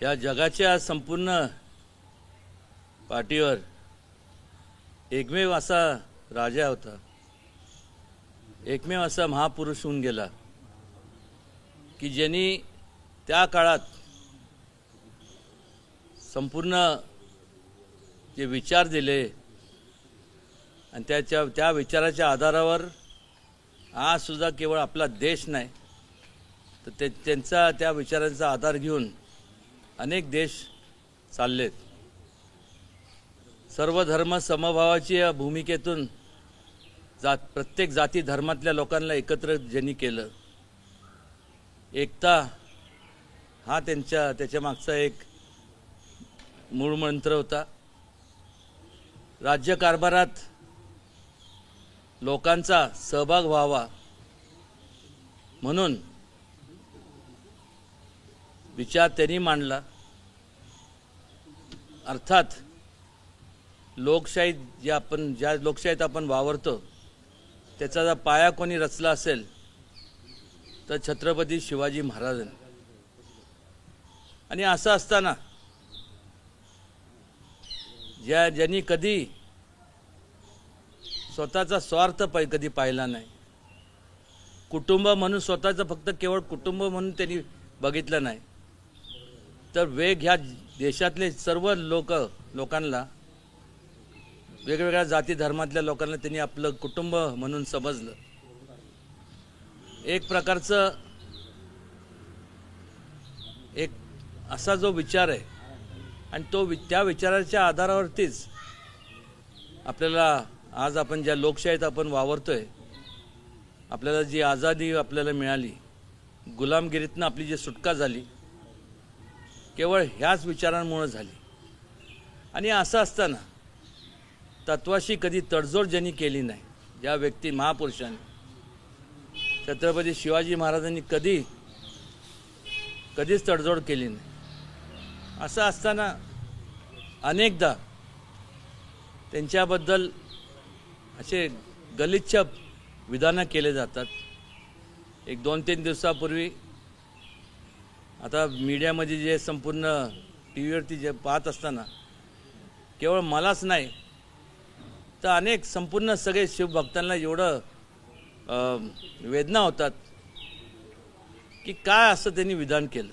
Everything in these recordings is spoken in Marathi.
या जगाच्या संपूर्ण पाठीवर एकमेव असा राजा होता, एकमेव असा महापुरुष होऊन गेला की ज्यांनी त्या काळात संपूर्ण जे विचार दिले आणि त्या विचाराच्या आधारावर आज सुद्धा केवळ आपला देश नाही तर त्यांचा त्या विचारांचा आधार घेऊन अनेक देश चाललेत। सर्व धर्म समभावाची या भूमिकेतून प्रत्येक जाती धर्मातल्या लोकांना एकत्र ज्यांनी केलं, एकता हा त्याच्या मागचा एक मूळ मंत्र होता। राज्यकारभारात लोकांचा सहभाग व्हावा म्हणून विचार त्यांनी मांडला। अर्थात लोकशाही ज्या लोकशाहीत आपण वावरतो त्याचा जर पाया कोणी रचला असेल तर छत्रपती शिवाजी महाराजांनी। आणि असं असताना ज्यांनी कधी स्वतःचा स्वार्थ कधी पाहिला नाही, कुटुंब म्हणून स्वतःचं फक्त केवळ कुटुंब म्हणून त्यांनी बघितलं नाही, तर ह्या देशातले सर्व लोकांना वेगवेगळ्या जाती धर्मातल्या लोकांना त्यांनी आपलं कुटुंब म्हणून समजलं। एक प्रकारचं एक असा जो विचार आहे आणि त्या विचाराच्या आधारावरतीच आपल्याला आज आपण ज्या लोकशाहीत आपण वावरतोय, आपल्याला जी आझादी आपल्याला मिळाली, गुलामगिरीतनं आपली जी सुटका झाली, केवळ ह्याच विचारांमुळे झाली। आणि असं असताना तत्वाशी कधी तडजोड ज्यांनी केली नाही, ज्या व्यक्ती महापुरुषांनी छत्रपती शिवाजी महाराजांनी कधीच तडजोड केली नाही। असं असताना अनेकदा त्यांच्याबद्दल असे गलिच्छ विधानं केले जातात। एक 2-3 दिवसापूर्वी आता मीडियामध्ये जे संपूर्ण टीव्हीवरती जे पाहत असताना केवळ मलाच नाही तर अनेक संपूर्ण सगळे शिवभक्तांना एवढं वेदना होतात की काय असं त्यांनी विधान केलं।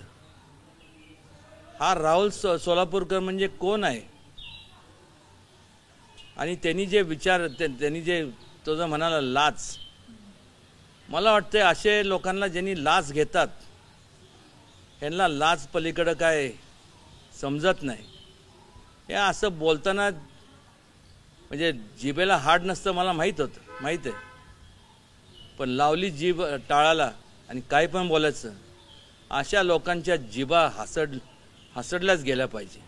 हा राहुल सोलापूरकर म्हणजे कोण आहे आणि त्यांनी जे विचार त्यांनी जे तो जो म्हणाला लाच, मला वाटतं असे लोकांना ज्यांनी लाच घेतात ह्यांना लाच पलीकडे काय समजत नाही। हे असं बोलताना म्हणजे जिभेला हाड नसतं मला माहीत आहे, पण लावली जीभ टाळाला आणि काही पण बोलायचं, अशा लोकांच्या जिभा हसडल्याच गेल्या पाहिजे।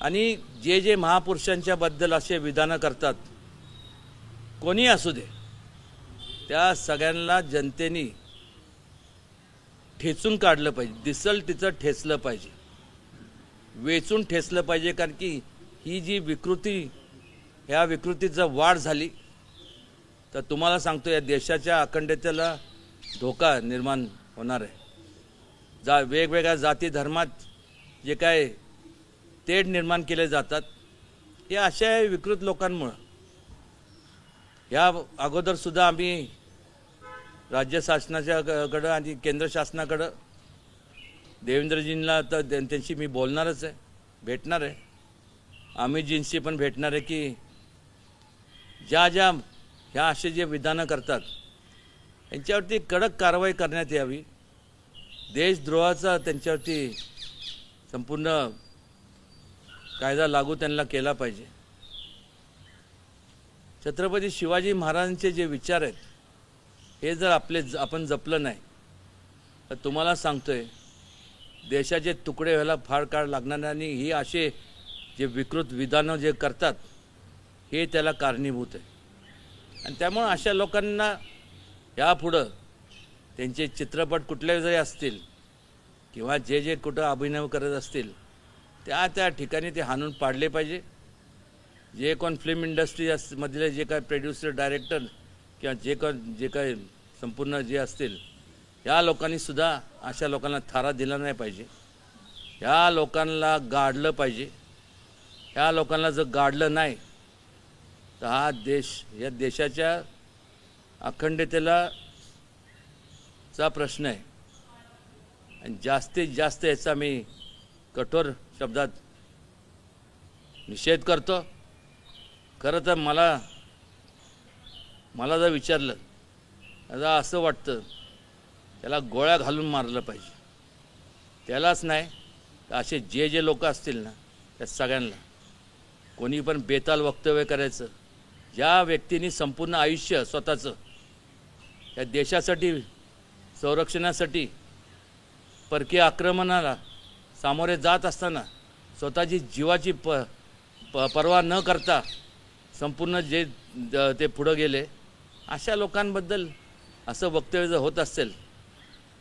आणि जे महापुरुषांच्या बद्दल असे विधानं करतात कोणी असू दे, त्या सगळ्यांना जनतेने ठेचून काढलं पाहिजे, दिसल तिचं ठेचलं पाहिजे, वेचून ठेचलं पाहिजे। कारण की ही जी विकृती, ह्या विकृतीचं वाढ झाली तर तुम्हाला सांगतो या देशाच्या अखंडतेला धोका निर्माण होणार आहे। वेगवेगळ्या जाती धर्मात जे काय तेढ निर्माण केले जातात हे अशा विकृत लोकांमुळं। या अगोदर सुद्धा आम्ही राज्य शासनाच्याकडं आणि केंद्र शासनाकडं देवेंद्रजींना तर त्यांची मी बोलणारच आहे, भेटणार आहे, अमितजींशी पण भेटणार आहे की ह्या असे जे विधानं करतात यांच्यावरती कडक कारवाई करण्यात यावी। देशद्रोहाचा त्यांच्यावरती संपूर्ण कायदा लागू त्यांना केला पाहिजे। छत्रपती शिवाजी महाराजांचे जे विचार आहेत हे जर आपण जपलं नाही तर तुम्हाला सांगतोय देशाचे तुकडे व्हायला फार काळ लागणार नाही। आणि ही असे जे विकृत विधानं जे करतात हे त्याला कारणीभूत आहे। आणि त्यामुळे अशा लोकांना यापुढं त्यांचे चित्रपट कुठले जरी असतील किंवा जे कुठं अभिनय करत असतील त्या ठिकाणी ते हाणून पाडले पाहिजे। जे कोण फिल्म इंडस्ट्री मधले जे काय प्रोड्युसर, डायरेक्टर किंवा जे काय संपूर्ण जे असतील या लोकांनी सुद्धा अशा लोकांना थारा दिला नाही पाहिजे। ह्या लोकांना गाडलं पाहिजे. ह्या लोकांना जर गाडलं नाही तर हा देश, या देशाच्या अखंडतेला चा प्रश्न आहे आणि जास्तीत जास्त याचा मी कठोर शब्दात निषेध करतो. खरं तर मला जर विचारलं आता असं वाटतं त्याला गोळ्या घालून मारलं पाहिजे. त्यालाच नाही तर असे जे लोक असतील ना त्या सगळ्यांना, कोणी पण बेताल वक्तव्य करायचं, ज्या व्यक्तींनी संपूर्ण आयुष्य स्वतःचं या देशासाठी, संरक्षणासाठी, परकीय आक्रमणाला सामोरे जात असताना स्वतःची जीवाची पर्वा न करता संपूर्ण जे ते पुढं गेले, अशा लोकांबद्दल असं वक्तव्य जर होत असेल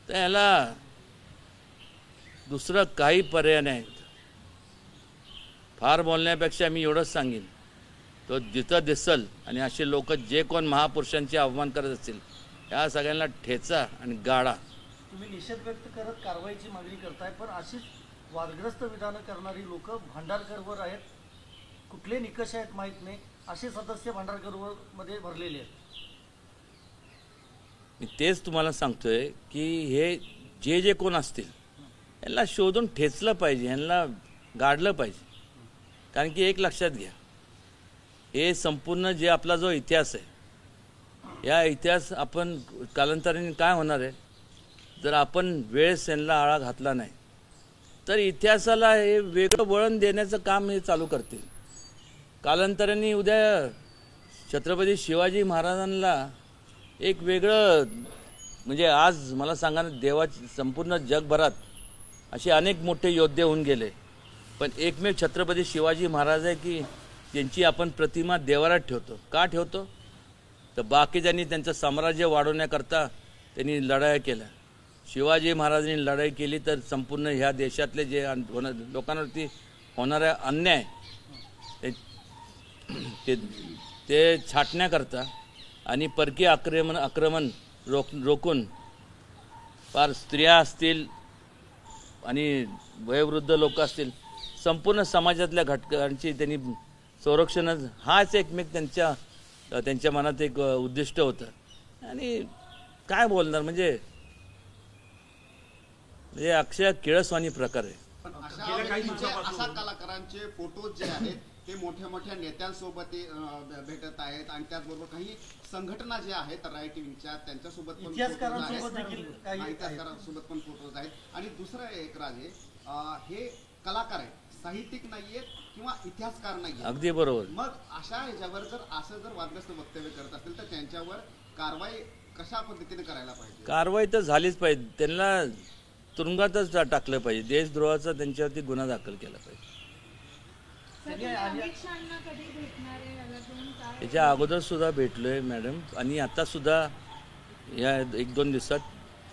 तर याला दुसरं काही पर्याय नाही. फार बोलण्यापेक्षा मी एवढंच सांगेन, तो जिथं दिसल आणि असे लोक जे कोण महापुरुषांचे अवमान करत असतील या सगळ्यांना ठेचा आणि गाडा. तुम्ही निषेध व्यक्त करत कारवाईची मागणी करताय, पण अशीच वादग्रस्त विधानं करणारी लोक भांडारकरवर आहेत. कुठले निकष आहेत माहीत नाही, असे सदस्य भांडारकरवर मध्ये भरलेले आहेत. मी तेच तुम्हाला सांगतोय की हे जे कोण असतील यांना शोधून ठेचलं पाहिजे, यांना गाडलं पाहिजे. कारण की एक लक्षात घ्या, हे संपूर्ण जे आपला जो इतिहास आहे, या इतिहास आपण कालांतराने काय होणार आहे, जर आपण वेळेस यांना आळा घातला नाही तर इतिहासाला हे वेगळं वळण देण्याचं काम हे चालू करतील. कालांतराने उद्या छत्रपती शिवाजी महाराजांना एक वेगळं, म्हणजे आज मला सांगा ना, देवाची संपूर्ण जगभरात असे अनेक मोठे योद्धे होऊन गेले, पण एकमेव छत्रपती शिवाजी महाराज आहे की त्यांची आपण प्रतिमा देवारात ठेवतो. का ठेवतो तर बाकीच्यांनी त्यांचं साम्राज्य वाढवण्याकरता त्यांनी लढाया केल्या. शिवाजी महाराजांनी लढाई केली तर संपूर्ण ह्या देशातले जे लोकांवरती होणारा अन्याय ते छाटण्याकरता आणि परकीय आक्रमण रोखून फार स्त्रिया असतील आणि वयोवृद्ध लोक असतील, संपूर्ण समाजातल्या घटकांची त्यांनी संरक्षण, हाच एकमेक त्यांच्या मनात एक उद्दिष्ट होतं. आणि काय बोलणार, म्हणजे अक्षय किळसवाणी प्रकार आहे. अशा कलाकारांचे फोटो जे आहेत ते मोठ्या मोठ्या नेत्यांसोबत भेटत आहेत आणि त्याचबरोबर काही संघटना ज्या आहेत राईट विंगच्या त्यांच्यासोबत पण इतिहासकारांसोबत पण फोटोज आहेत. आणि दुसरं एक राजे, हे कलाकार आहेत, साहित्यिक नाहीयेत किंवा इतिहासकार नाहीये. अगदी बरोबर. मग अशा ह्याच्यावर जर वादग्रस्त वक्तव्य करत असतील तर त्यांच्यावर कारवाई कशा पद्धतीने करायला पाहिजे? कारवाई तर झालीच पाहिजे, त्यांना तुरुंगातच टाकलं पाहिजे, देशद्रोहाचा त्यांच्यावरती गुन्हा दाखल केला पाहिजे. याच्या अगोदर सुद्धा भेटलोय मॅडम, आणि आता सुद्धा या 1-2 दिवसात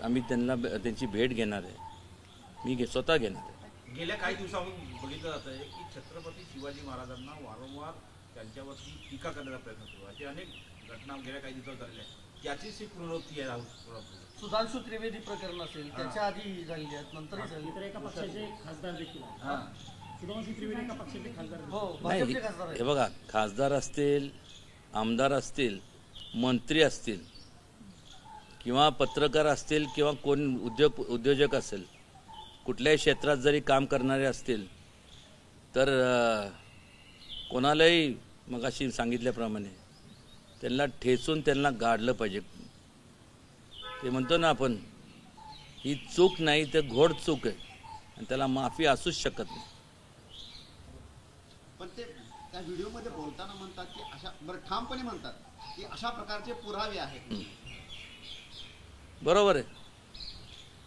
आम्ही त्यांची भेट घेणार आहे. मी स्वतः घेणार आहे. गेल्या काही दिवसांपासून बघितलं जात आहे की छत्रपती शिवाजी महाराजांना वारंवार त्यांच्यावरती टीका करण्याचा प्रयत्न सुरू आहे. अशी अनेक घटना गेल्या काही दिवसात झालेल्या आहेत. त्याचीच एक पुनरावृत्ती आहे. सुधांशु त्रिवेदी प्रकरण असेल, त्याच्या आधी झालेली आहेत, नंतरही झाली. तर एका पक्षाचे खासदार देखील सुधांशु त्रिवेदी एका पक्षाचे खासदार. नाही, हे बघा, खासदार असतील, आमदार असतील, मंत्री असतील किंवा पत्रकार असतील किंवा कोण उद्योजक असेल, कुठल्याही क्षेत्रात जरी काम करणारे असतील तर कोणालाही मगाशी सांगितल्याप्रमाणे त्यांना ठेचून त्यांना गाडलं पाहिजे. ते म्हणतो ना आपण, ही चूक नाही तर घोड चूक आहे आणि त्याला माफी असूच शकत नाही. पण ते त्या व्हिडिओमध्ये बोलताना म्हणतात की अशा, बरं ठामपणे म्हणतात की अशा प्रकारचे पुरावे आहेत. बरोबर आहे.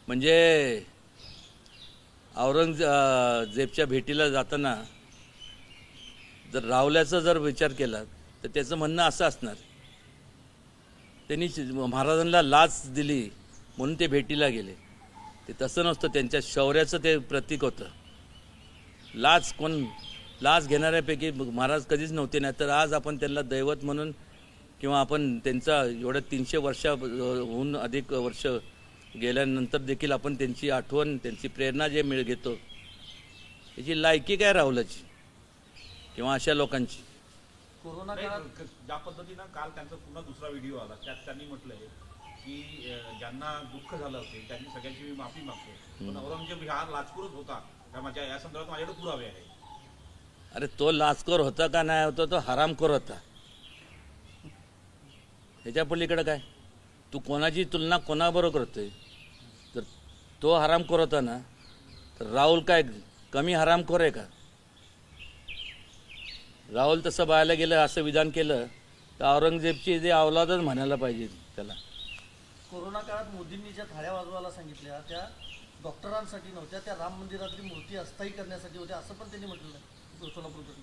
म्हणजे औरंगजेबच्या भेटीला जाताना जर रावल्याचा जर विचार केला तर त्याचं म्हणणं असं असणार, त्यांनी महाराजांना लाच दिली म्हणून ते भेटीला गेले. ते तसं नसतं, त्यांच्या शौर्याचं ते प्रतीक होतं. लाच घेणाऱ्यापैकी महाराज कधीच नव्हते. नाही तर आज आपण त्यांना दैवत म्हणून किंवा आपण त्यांचा एवढ्या 300 वर्षाहून अधिक वर्ष गेल्यानंतर देखील आपण त्यांची आठवण, त्यांची प्रेरणा जे घेतो याची लायकी काय राहुलाची किंवा अशा लोकांची? कोरोना नाही, काळात ज्या पद्धतीनं काल त्यांचा पुन्हा दुसरा व्हिडिओ आला त्यात त्यांनी म्हटलंय की ज्यांना दुःख झालं असेल त्यांनी सगळ्यांची मी माफी मागतो, पण औरंगजेब हा लाचखोरच होता का माझ्या या संदर्भात माझ्याकडे पुरावे आहे. अरे तो लाचखोर होता का नाही होता, तो हरामखोर होता. ह्याच्या पलीकडे काय? तू कोणाची तुलना कोणाबरोबर करतोय? तर तो हरामखोर होता ना, तर राहुल काय कमी हरामखोर आहे का? राहुल तसं पाहायला गेलं, असं विधान केलं तर औरंगजेबची जे अवलादच म्हणायला पाहिजे त्याला. कोरोना काळात मोदींनी ज्या थाळ्या वाजवायला सांगितल्या त्या डॉक्टरांसाठी नव्हत्या, त्या राम मंदिरातली मूर्ती अस्थायी करण्यासाठी होत्या असं पण त्यांनी म्हटलं आहे सोलापूरमध्ये.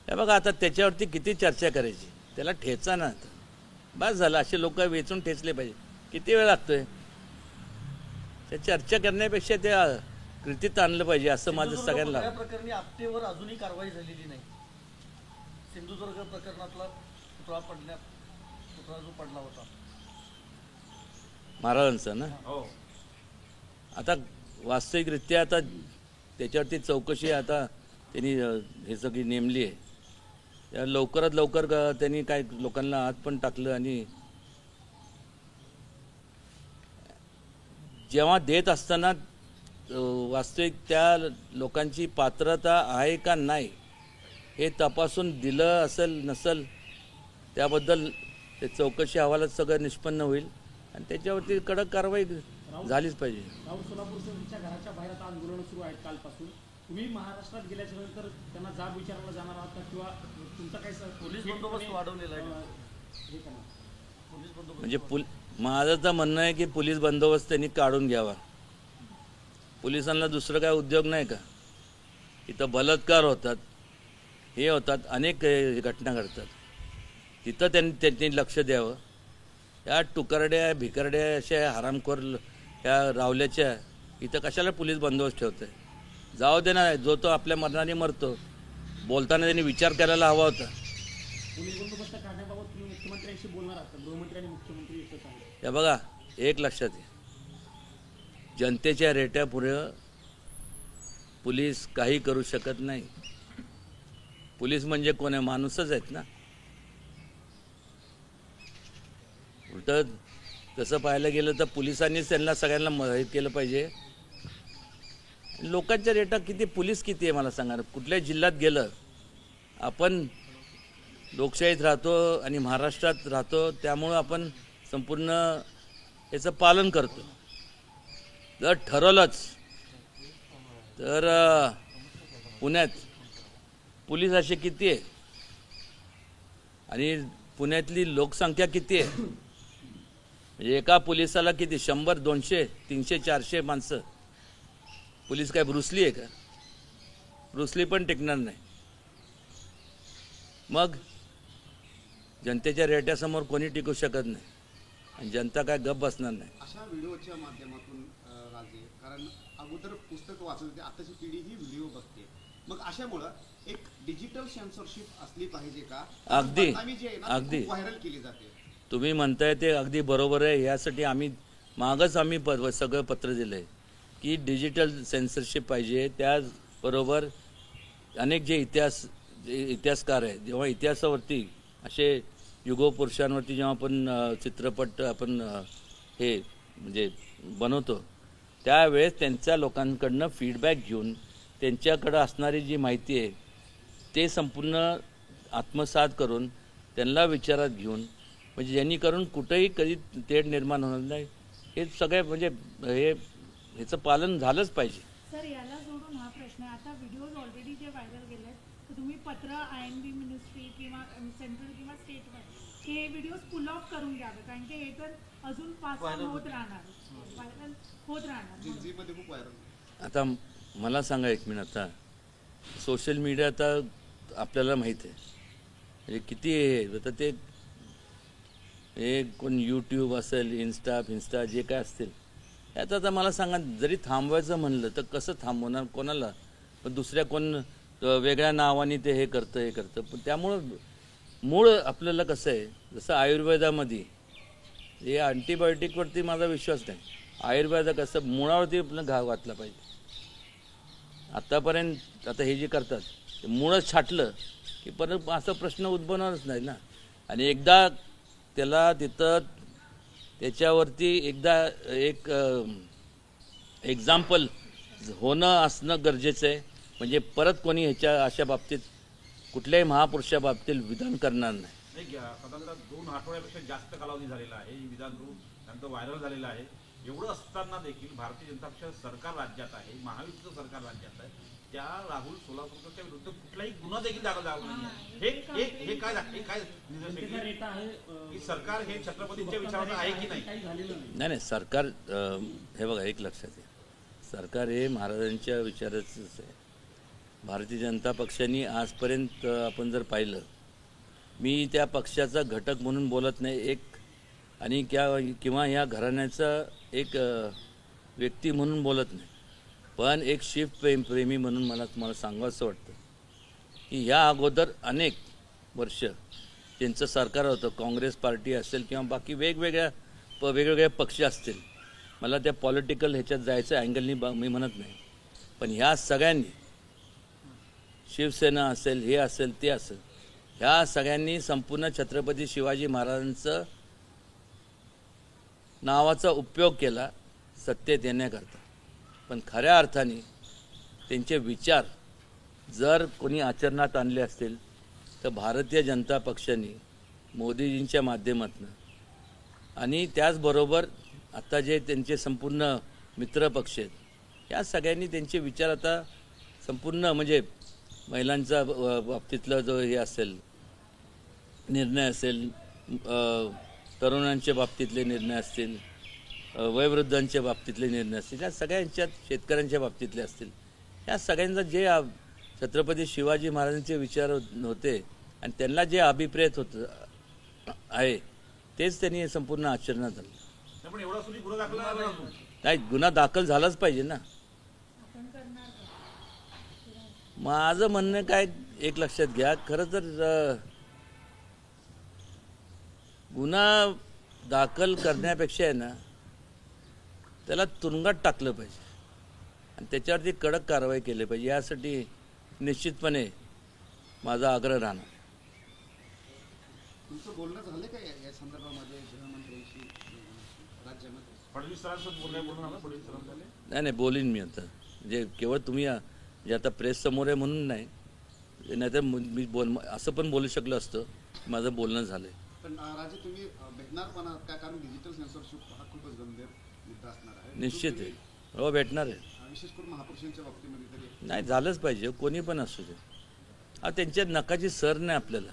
हे बघा, आता त्याच्यावरती किती चर्चा करायची? त्याला ठेचा ना, बस झालं. असे लोक वेचून ठेचले पाहिजे. किती वेळ लागतोय? त्या चर्चा करण्यापेक्षा त्या कृतीत आणलं पाहिजे असं माझं सगळ्यांना. या प्रकरणी आपटेवर अजूनही कारवाई झालेली नाही. सिंधुदुर्ग प्रकरणातला पुतळा जो पडला होता महाराजांचा ना, हो, आता वास्तविकरित्या आता त्याच्यावरती चौकशी आता त्यांनी हे सगळी नेमली आहे. त्या लवकरात लवकर त्यांनी काय लोकांना आत पण टाकलं आणि जेव्हा देत असताना वास्तविक त्या लोकांची पात्रता आहे का नाही हे तपासून दिलं असेल नसेल त्याबद्दल ते चौकशी अहवालात सगळं निष्पन्न होईल आणि त्याच्यावरती कडक कारवाई झालीच पाहिजे. राहुल सोलापूरच्या घराच्या बाहेर आता आंदोलनं सुरू आहेत कालपासून. तुम्ही महाराष्ट्रात गेल्याच्या नंतर त्यांना जाब विचारायला जाणार आहात का किंवा तुमचा काय पोलीस बंदोबस्त वाढवलेला आहे? हे करणार? पोलीस बंदोबस्त म्हणजे माझं तर म्हणणं आहे की पोलीस बंदोबस्त त्यांनी काढून घ्यावा. पोलिसांना दुसरं काय उद्योग नाही का? इथं बलात्कार होतात, हे होतात, अनेक घटना घडतात. तिथं त्यांनी लक्ष द्यावं. या टुकारड्या भिकारड्या अशा हरामखोर ह्या रावल्याच्या इथं कशाला पोलीस बंदोबस्त ठेवत आहे? जाऊ दे ना, जो तो आपल्या मरणाने मरतो. बोलताना त्यांनी विचार करायला हवा होता. पोलीस बंदोबस्त काढण्याबाबत तुम्ही मुख्यमंत्र्यांशी बोलणार आहात का? गृहमंत्री आणि मुख्यमंत्री एकच आहे. हे बघा, एक लक्षात घ्या, जनतेच्या रेट्यापुढे पोलीस काही करू शकत नाही. पोलीस म्हणजे कोण आहे? माणूसच आहेत ना. उलट तसं पाहायला गेलं तर पोलिसांनीच त्यांना सगळ्यांना मदत केलं पाहिजे. लोकांच्या रेटा किती, पोलीस किती आहे मला सांगा. कुठल्या जिल्ह्यात गेलं, आपण लोकशाहीत राहतो आणि महाराष्ट्रात राहतो, त्यामुळं आपण संपूर्ण याचं पालन करतो. जर ठरवलंच तर पुण्यात पोलीस असे किती आहे आणि पुण्यातली लोकसंख्या किती आहे? म्हणजे एका पोलिसाला किती 100, 200, 300, 400 माणसं. पोलीस काय ब्रुसली आहे का? ब्रुसली पण टिकणार नाही. मग जनतेच्या रेट्यासमोर कोणी टिकू शकत नाही आणि जनता काय गप बसणार नाही. अशा व्हिडिओच्या माध्यमातून राजे, कारण अगोदर पुस्तक वाचत होते, आताची पिढी ही व्हिडिओ बघते, मग अशामुळं एक डिजिटल सेन्सरशिप असली पाहिजे का? अगदी, बदनामी जी आहे ना, ती अगदी. खूप व्हायरल केली जाते. तुम्ही म्हणताय ते अगदी बरोबर आहे. यासाठी आम्ही सगळं पत्र दिलं आहे की डिजिटल सेन्सरशिप पाहिजे. त्याचबरोबर अनेक जे इतिहासकार आहेत, जेव्हा इतिहासावरती असे युगोपुरुषांवरती जेव्हा आपण चित्रपट आपण हे म्हणजे बनवतो, त्यावेळेस त्यांच्या लोकांकडनं फीडबॅक घेऊन त्यांच्याकडं असणारी जी माहिती आहे ते संपूर्ण आत्मसात करून त्यांना विचारात घेऊन, म्हणजे जेणेकरून कुठेही कधी तेढ निर्माण होणार नाही. हे सगळे म्हणजे ह्याचं पालन झालंच पाहिजे. सर, याला जोडून हा प्रश्न आहे. आता व्हिडिओज ऑलरेडी जे व्हायरल गेले आहेत, तर तुम्ही पत्र INB मिनिस्ट्री किंवा सेंट्रल किंवा स्टेटवर हे व्हिडिओज पुल ऑफ करून घ्यावे, कारण की हे तर अजून पास होत राहणार, व्हायरल होत राहणार. मध्ये खूप व्हायरल. आता मला सांगा एक मिनिट, आता सोशल मीडिया आता आपल्याला माहीत आहे म्हणजे किती आहे. आता ते कोण यूट्यूब असेल, इन्स्टा जे काय असतील, यात आता मला सांगा, जरी थांबवायचं म्हणलं तर कसं थांबवणार कोणाला? पण दुसऱ्या कोण वेगळ्या नावाने ते हे करतं. पण त्यामुळं मूळ आपल्याला कसं आहे, जसं आयुर्वेदामध्ये हे अँटीबायोटिकवरती माझा विश्वास नाही. आयुर्वेद कसं मुळावरती आपलं घाव घातला पाहिजे. आतापर्यंत आता हे जे करतात ते मुळच छाटलं की परत असा प्रश्न उद्भवणारच नाही ना. आणि एकदा त्याला तिथं त्याच्यावरती एकदा एक एक्झाम्पल होणं असणं गरजेचं आहे. म्हणजे परत कोणी ह्याच्या अशा बाबतीत कुठल्याही महापुरुषा बाबतीत विधान करणार नाही. नाही साधारणतः 2 आठवड्यापेक्षा जास्त कालावधी झालेला आहे. ही विधान त्यानंतर व्हायरल झालेलं आहे. एवढं असताना देखील भारतीय जनता पक्ष सरकार राज्यात आहे, महायुतीचं सरकार राज्यात आहे, त्या राहुल सोलापूरच्या विरुद्ध कुठलाही गुन्हा देखील दाखल झाला नाही. हे काय निदर्शक आहे की सरकार हे छत्रपतींच्या विचारानं आहे की नाही? नाही सरकार हे बघा एक लक्षात आहे, सरकार हे महाराजांच्या विचाराचंच आहे. भारतीय जनता पक्षाने आजपर्यंत आपण जर पाहिलं, मी त्या पक्षाचा घटक म्हणून बोलत नाही आणि किंवा या घराण्याचा एक व्यक्ती म्हणून बोलत नाही, पण एक प्रेमी म्हणून मला तुम्हाला सांगावंसं वाटतं की या अगोदर अनेक वर्ष ज्यांचं सरकार होतं, काँग्रेस पार्टी असेल किंवा बाकी वेगवेगळे पक्ष असतील, मला त्या पॉलिटिकल ह्याच्यात जायचं अँगलनी मी म्हणत नाही, पण ह्या सगळ्यांनी शिवसेना असेल, हे असेल, ते असेल, ह्या सगळ्यांनी संपूर्ण छत्रपती शिवाजी महाराजांचं नावाचा उपयोग केला सत्तेत येण्याकरता. पण खऱ्या अर्थाने त्यांचे विचार जर कोणी आचरणात आणले असतील तर भारतीय जनता पक्षाने मोदीजींच्या माध्यमातून आणि त्याचबरोबर आता जे त्यांचे संपूर्ण मित्रपक्ष आहेत, या सगळ्यांनी त्यांचे विचार आता संपूर्ण म्हणजे महिलांचा बाबतीतला जो हे असेल निर्णय असेल, तरुणांच्या बाबतीतले निर्णय असतील, वयोवृद्धांच्या बाबतीतले निर्णय असतील, या सगळ्यांच्यात शेतकऱ्यांच्या बाबतीतले असतील, या सगळ्यांचा जे छत्रपती शिवाजी महाराजांचे विचार होते आणि त्यांना जे अभिप्रेत होतं आहे तेच त्यांनी संपूर्ण आचरणात आणलं. पण एवढा सुद्धा गुन्हा दाखल झाला नाही, गुन्हा दाखल झालाच पाहिजे ना. माझं म्हणणं काय एक लक्षात घ्या, खरं तर गुन्हा दाखल करण्यापेक्षा आहे ना त्याला तुरुंगात टाकलं पाहिजे आणि त्याच्यावरती कडक कारवाई केली पाहिजे. यासाठी निश्चितपणे माझा आग्रह राहणार. तुमचं बोलणं झालं का या संदर्भामध्ये गृहमंत्र्यांशी राज्यामध्ये? फडणवीस सरांसोबत बोलणं झालं? फडणवीस सरांचं नाही बोलीन मी आता, म्हणजे केवळ तुम्ही जे आता प्रेस समोर आहे म्हणून नाहीतर मी असं पण बोलू शकलं असतं माझं बोलणं झालंय. पण राजे तुम्ही भेटणार पण आहात का? कारण डिजिटल सेन्सरशिप हा खूपच गंभीर मुद्दा असणार आहे. निश्चित आहे, हो भेटणार आहे. विशेष करून महापुरुषांच्या बाबतीमध्ये तरी नाही झालंच पाहिजे, कोणी पण असू दे. त्यांच्या नकाची सर नाही आपल्याला,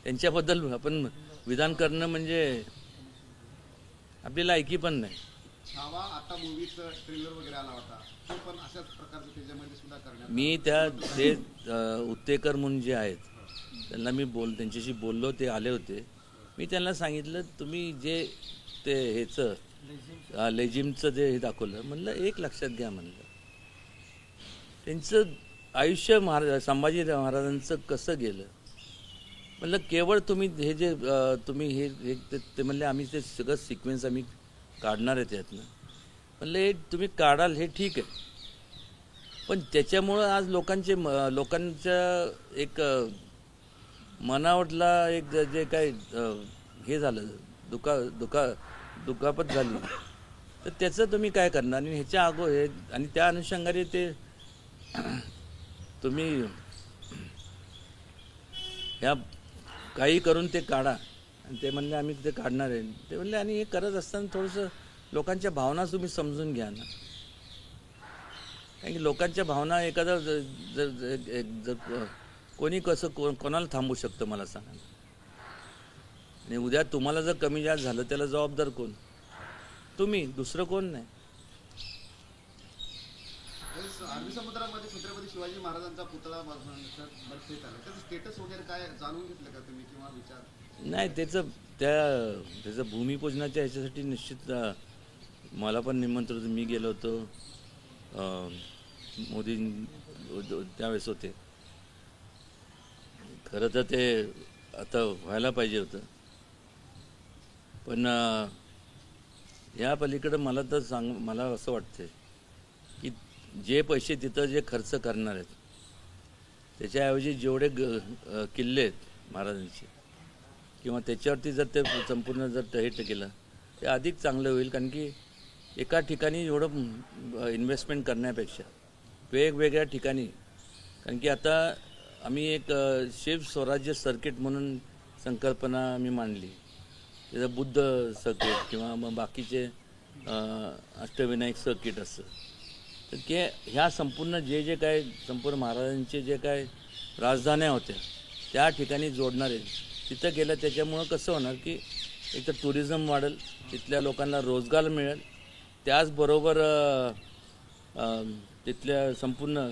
त्यांच्याबद्दल आपण विधान करणं म्हणजे आपल्याला ऐकी पण नाही. छावा आता मूवीचं ट्रेलर वगैरे आला होता, तो पण अशाच प्रकारचं त्याच्यामध्ये सुद्धा करण्यात मी ते उत्तेकर म्हणून जे आहेत त्यांना मी त्यांच्याशी बोललो, ते आले होते. मी त्यांना सांगितलं तुम्ही जे ते ह्याचं लेझिमचं जे हे दाखवलं, म्हणलं एक लक्षात घ्या, म्हणलं त्यांचं आयुष्य संभाजी महाराजांचं कसं गेलं, म्हणलं केवळ तुम्ही हे जे तुम्ही हे ते म्हणले आम्ही ते सगळं सिक्वेन्स आम्ही काढणार आहे त्यातनं. म्हणलं हे तुम्ही काढाल हे ठीक आहे, पण त्याच्यामुळं आज लोकांच्या एक मनावरला एक जे काय हे झालं दुखापत झाली, तर त्याचं तुम्ही काय करणार? आणि ह्याच्या हे आणि त्या अनुषंगाने ते तुम्ही ह्या काही करून ते काढा. आणि ते म्हणले आम्ही ते काढणार आहे. ते म्हणले आणि हे करत असताना थोडंसं लोकांच्या भावना तुम्ही समजून घ्या ना, कारण की लोकांच्या भावना एखादा जर कोणी कसं कोणाला थांबू शकतं मला सांगा. आणि उद्या तुम्हाला जर कमी जास्त झालं त्याला जबाबदार कोण? तुम्ही, दुसरं कोण नाही. अरबी समुद्रामध्ये छत्रपती शिवाजी महाराजांचा पुतळा बर्फेत आला, त्याचं स्टेटस वगैरे काय जाणून घेतलं का तुम्ही किंवा विचार? नाही, त्याचं भूमिपूजनाच्या ह्याच्यासाठी निश्चित मला पण निमंत्रण होतं. मी गेलो होतो, मोदी त्यावेळेस होते. खरं तर ते आता व्हायला पाहिजे होतं, पण या पलीकडं मला असं वाटतं की जे पैसे तिथं जे खर्च करणार आहेत त्याच्याऐवजी जेवढे किल्ले आहेत महाराजांचे किंवा त्याच्यावरती जर ते संपूर्ण जर हे केलं ते अधिक चांगलं होईल. कारण की एका ठिकाणी एवढं इन्व्हेस्टमेंट करण्यापेक्षा वेगवेगळ्या ठिकाणी, कारण की आता आम्ही एक शिव स्वराज्य सर्किट म्हणून संकल्पना आम्ही मांडली. त्याचं बुद्ध सर्किट किंवा मग बाकीचे अष्टविनायक सर्किट असतं. तर की ह्या संपूर्ण जे काय संपूर्ण महाराजांचे जे काय राजधान्या होत्या त्या ठिकाणी जोडणारे तिथं गेलं. त्याच्यामुळं कसं होणार की एक तर टुरिझम वाढेल, तिथल्या लोकांना रोजगार मिळेल, त्याचबरोबर तिथल्या संपूर्ण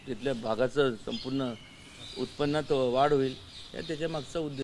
तिथल्या भागाचं संपूर्ण उत्पन्नात वाढ होईल. त्याच्या मागचा उद्देश